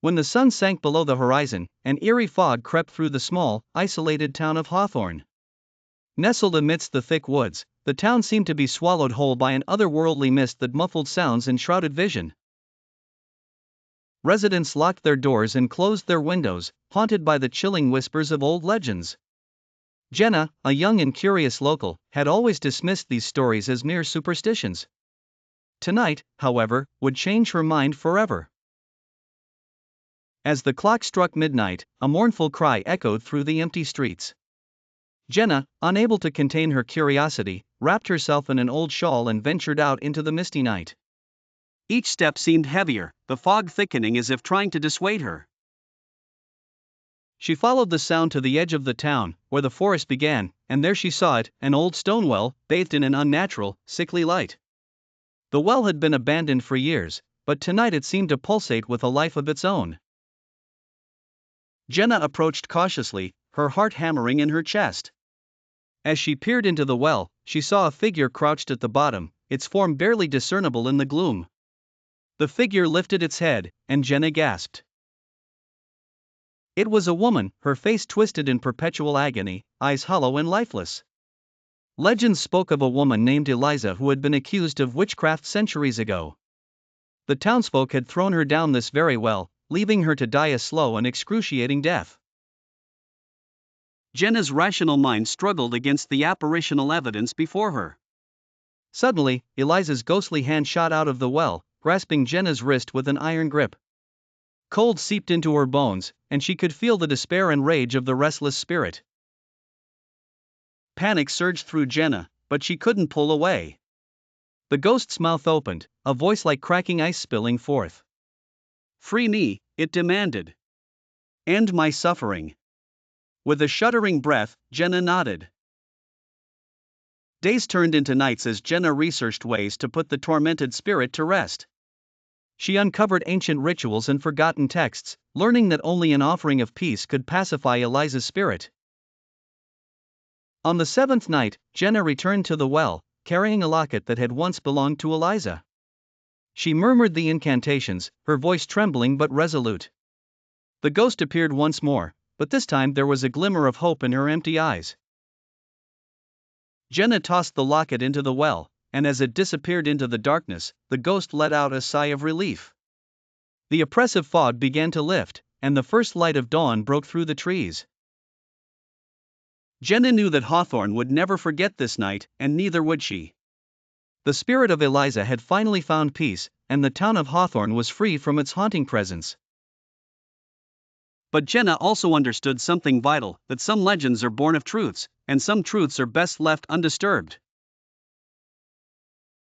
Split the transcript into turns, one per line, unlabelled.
When the sun sank below the horizon, an eerie fog crept through the small, isolated town of Hawthorne. Nestled amidst the thick woods, the town seemed to be swallowed whole by an otherworldly mist that muffled sounds and shrouded vision. Residents locked their doors and closed their windows, haunted by the chilling whispers of old legends. Jenna, a young and curious local, had always dismissed these stories as mere superstitions. Tonight, however, would change her mind forever. As the clock struck midnight, a mournful cry echoed through the empty streets. Jenna, unable to contain her curiosity, wrapped herself in an old shawl and ventured out into the misty night. Each step seemed heavier, the fog thickening as if trying to dissuade her. She followed the sound to the edge of the town, where the forest began, and there she saw it, an old stone well, bathed in an unnatural, sickly light. The well had been abandoned for years, but tonight it seemed to pulsate with a life of its own. Jenna approached cautiously, her heart hammering in her chest. As she peered into the well, she saw a figure crouched at the bottom, its form barely discernible in the gloom. The figure lifted its head, and Jenna gasped. It was a woman, her face twisted in perpetual agony, eyes hollow and lifeless. Legends spoke of a woman named Eliza who had been accused of witchcraft centuries ago. The townsfolk had thrown her down this very well, leaving her to die a slow and excruciating death. Jenna's rational mind struggled against the apparitional evidence before her. Suddenly, Eliza's ghostly hand shot out of the well, grasping Jenna's wrist with an iron grip. Cold seeped into her bones, and she could feel the despair and rage of the restless spirit. Panic surged through Jenna, but she couldn't pull away. The ghost's mouth opened, a voice like cracking ice spilling forth. "Free me," it demanded. "End my suffering." With a shuddering breath, Jenna nodded. Days turned into nights as Jenna researched ways to put the tormented spirit to rest. She uncovered ancient rituals and forgotten texts, learning that only an offering of peace could pacify Eliza's spirit. On the seventh night, Jenna returned to the well, carrying a locket that had once belonged to Eliza. She murmured the incantations, her voice trembling but resolute. The ghost appeared once more, but this time there was a glimmer of hope in her empty eyes. Jenna tossed the locket into the well, and as it disappeared into the darkness, the ghost let out a sigh of relief. The oppressive fog began to lift, and the first light of dawn broke through the trees. Jenna knew that Hawthorne would never forget this night, and neither would she. The spirit of Eliza had finally found peace, and the town of Hawthorne was free from its haunting presence. But Jenna also understood something vital, that some legends are born of truths, and some truths are best left undisturbed.